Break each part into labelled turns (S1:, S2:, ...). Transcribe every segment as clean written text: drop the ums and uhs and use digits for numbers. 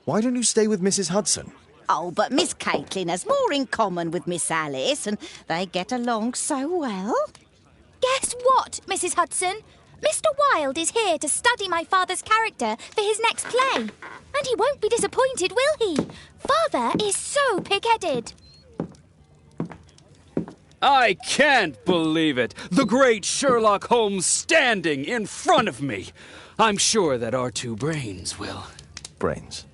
S1: Why don't you stay with Mrs. Hudson?
S2: Oh, but Miss Caitlin has more in common with Miss Alice, and they get along so well.
S3: Guess what, Mrs. Hudson? Mr. Wilde is here to study my father's character for his next play. And he won't be disappointed, will he? Father is so pig-headed.
S4: I can't believe it! The great Sherlock Holmes standing in front of me! I'm sure that our two brains will...
S1: Brains.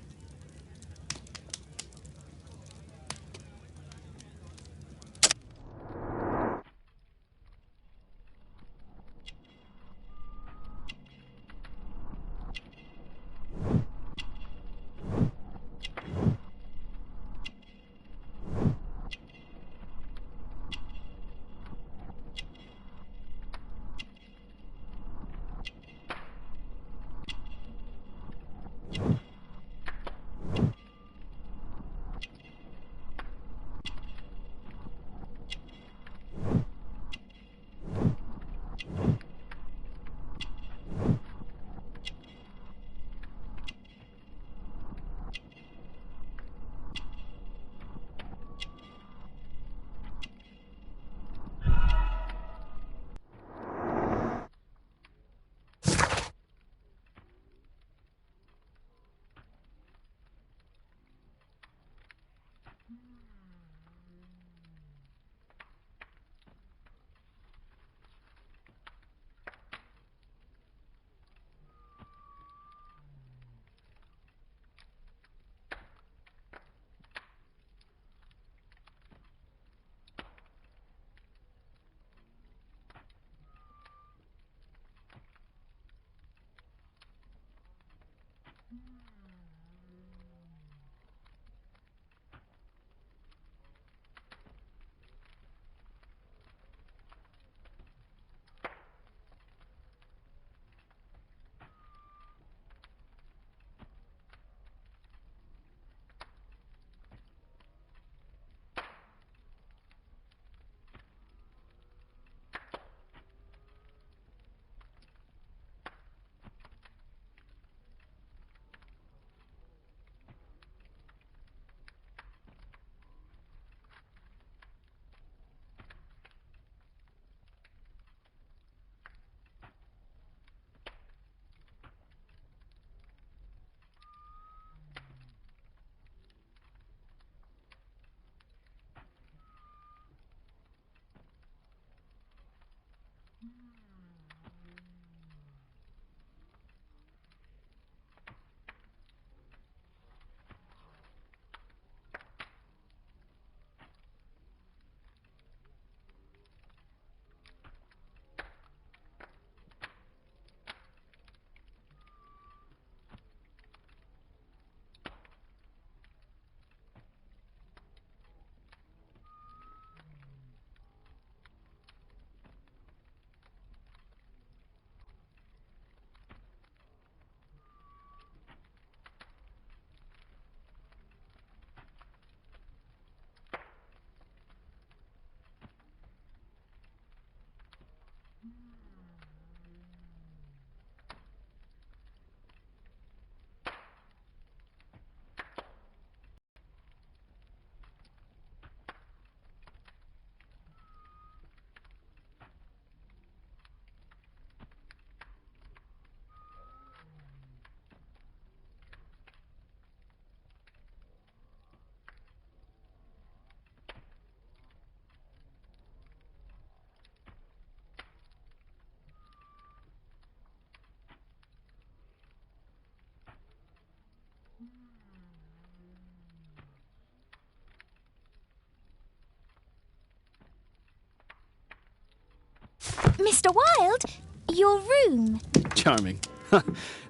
S3: Mr. Wilde, your room.
S4: Charming.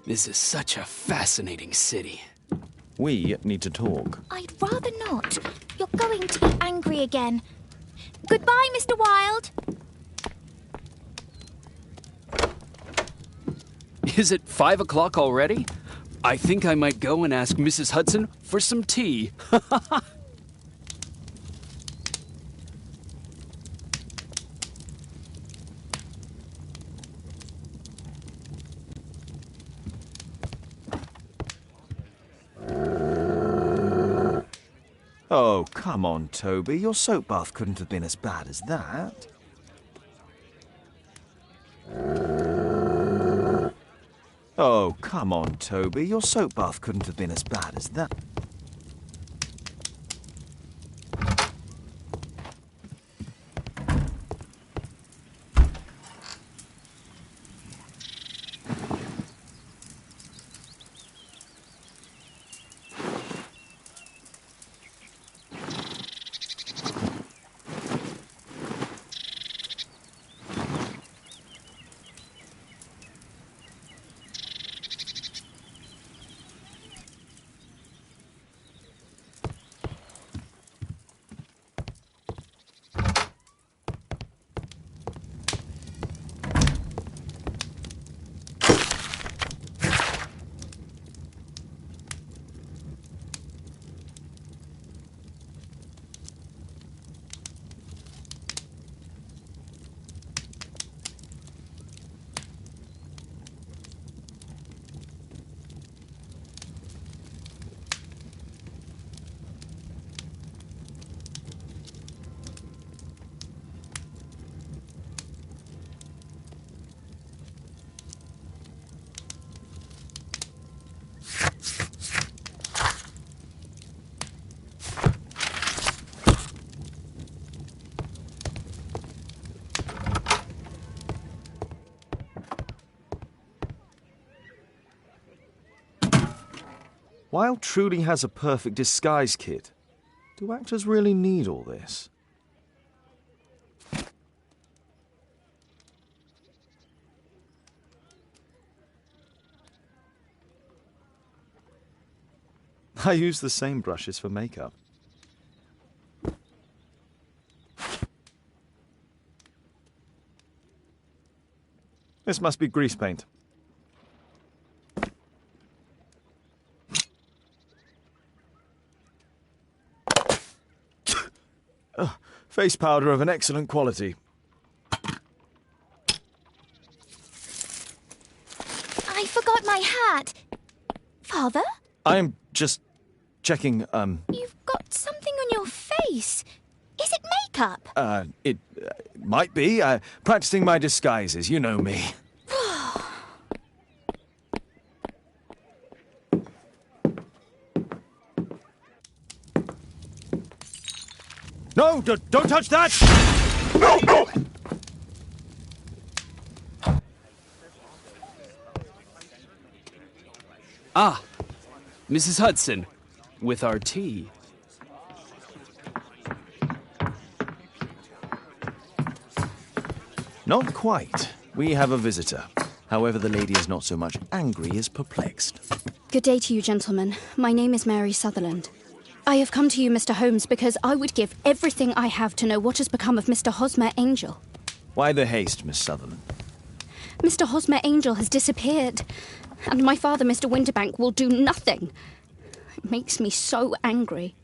S4: This is such a fascinating city.
S1: We need to talk.
S3: I'd rather not. You're going to be angry again. Goodbye, Mr. Wilde.
S4: Is it 5 o'clock already? I think I might go and ask Mrs. Hudson for some tea.
S1: Oh, come on, Toby. Your soap bath couldn't have been as bad as that. Oh, come on, Toby. Your soap bath couldn't have been as bad as that. Wilde truly has a perfect disguise kit. Do actors really need all this? I use the same brushes for makeup. This must be grease paint. Face powder of an excellent quality.
S3: I forgot my hat. Father?
S1: I am just checking,
S3: You've got something on your face. Is it makeup?
S1: It might be. Practicing my disguises, you know me. No, don't touch that!
S4: Ah, Mrs. Hudson, with our tea.
S1: Not quite. We have a visitor. However, the lady is not so much angry as perplexed.
S5: Good day to you, gentlemen. My name is Mary Sutherland. I have come to you, Mr. Holmes, because I would give everything I have to know what has become of Mr. Hosmer Angel.
S1: Why the haste, Miss Sutherland?
S5: Mr. Hosmer Angel has disappeared, and my father, Mr. Winterbank, will do nothing. It makes me so angry.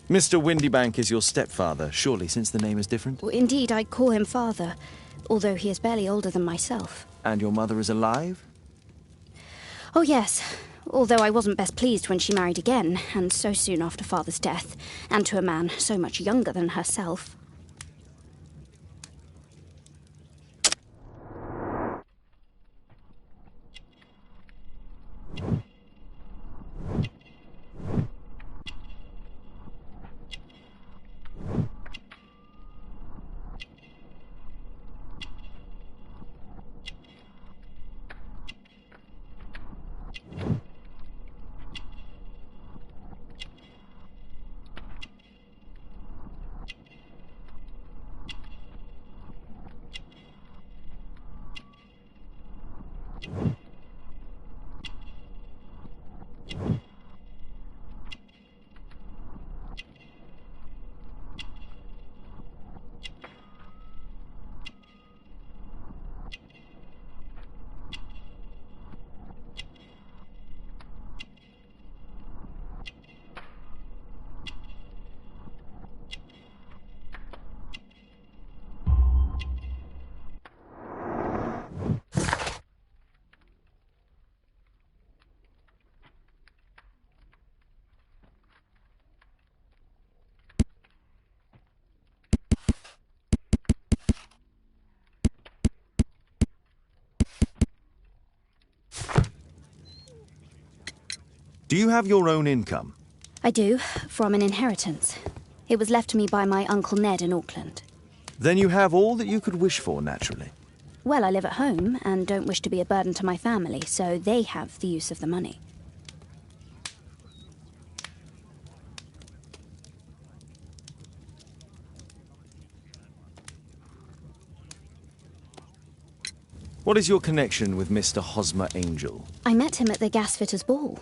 S1: Mr. Windybank is your stepfather, surely, since the name is different?
S5: Indeed, I call him father, although he is barely older than myself.
S1: And your mother is alive?
S5: Oh, yes, although I wasn't best pleased when she married again, and so soon after father's death, and to a man so much younger than herself.
S1: Do you have your own income?
S5: I do, from an inheritance. It was left to me by my Uncle Ned in Auckland.
S1: Then you have all that you could wish for, naturally.
S5: Well, I live at home and don't wish to be a burden to my family, so they have the use of the money.
S1: What is your connection with Mr. Hosmer Angel?
S5: I met him at the gasfitters' ball.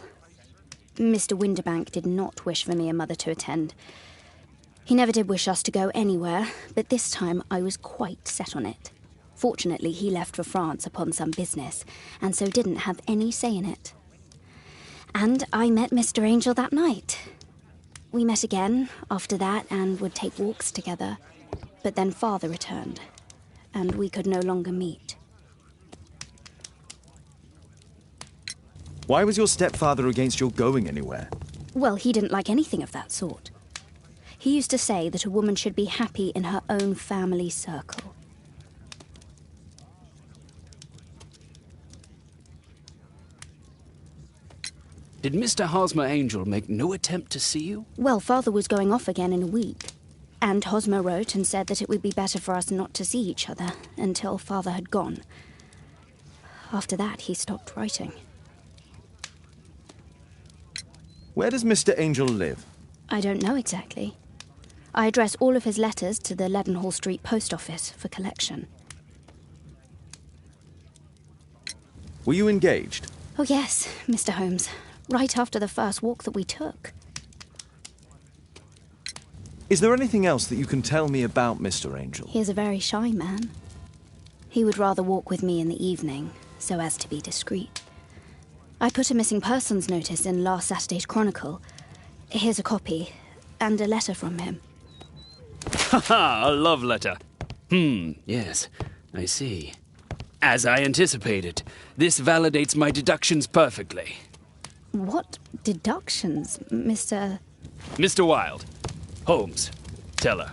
S5: Mr. Winderbank did not wish for me and Mother to attend. He never did wish us to go anywhere, but this time I was quite set on it. Fortunately, he left for France upon some business, and so didn't have any say in it. And I met Mr. Angel that night. We met again after that and would take walks together. But then Father returned, and we could no longer meet.
S1: Why was your stepfather against your going anywhere?
S5: Well, he didn't like anything of that sort. He used to say that a woman should be happy in her own family circle.
S4: Did Mr. Hosmer Angel make no attempt to see you?
S5: Well, Father was going off again in a week. And Hosmer wrote and said that it would be better for us not to see each other until Father had gone. After that, he stopped writing.
S1: Where does Mr. Angel live?
S5: I don't know exactly. I address all of his letters to the Leadenhall Street Post Office for collection.
S1: Were you engaged?
S5: Oh yes, Mr. Holmes. Right after the first walk that we took.
S1: Is there anything else that you can tell me about Mr. Angel?
S5: He is a very shy man. He would rather walk with me in the evening, so as to be discreet. I put a missing persons notice in last Saturday's Chronicle. Here's a copy, and a letter from him.
S4: Ha! A love letter. Yes, I see. As I anticipated, this validates my deductions perfectly.
S5: What deductions, Mr.
S4: Mr. Wilde. Holmes. Tell her.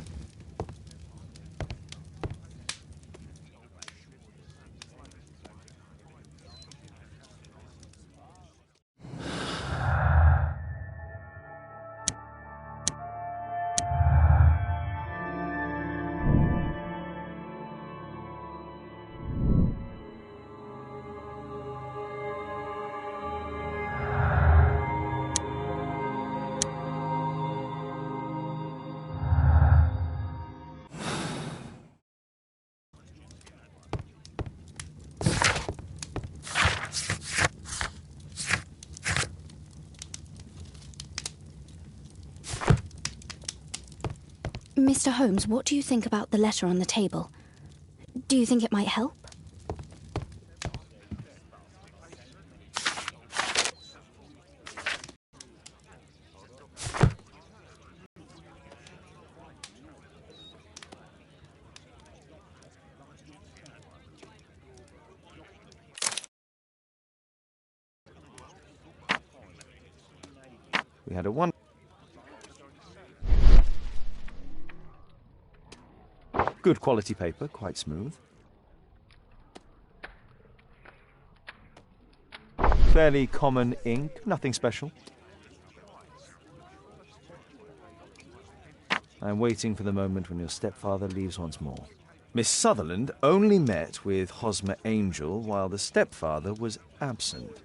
S5: Mr. Holmes, what do you think about the letter on the table? Do you think it might help?
S1: We had a one. Good quality paper, quite smooth. Fairly common ink, nothing special. I'm waiting for the moment when your stepfather leaves once more. Miss Sutherland only met with Hosmer Angel while the stepfather was absent.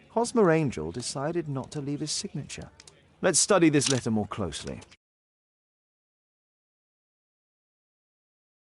S1: Hosmer Angel decided not to leave his signature. Let's study this letter more closely.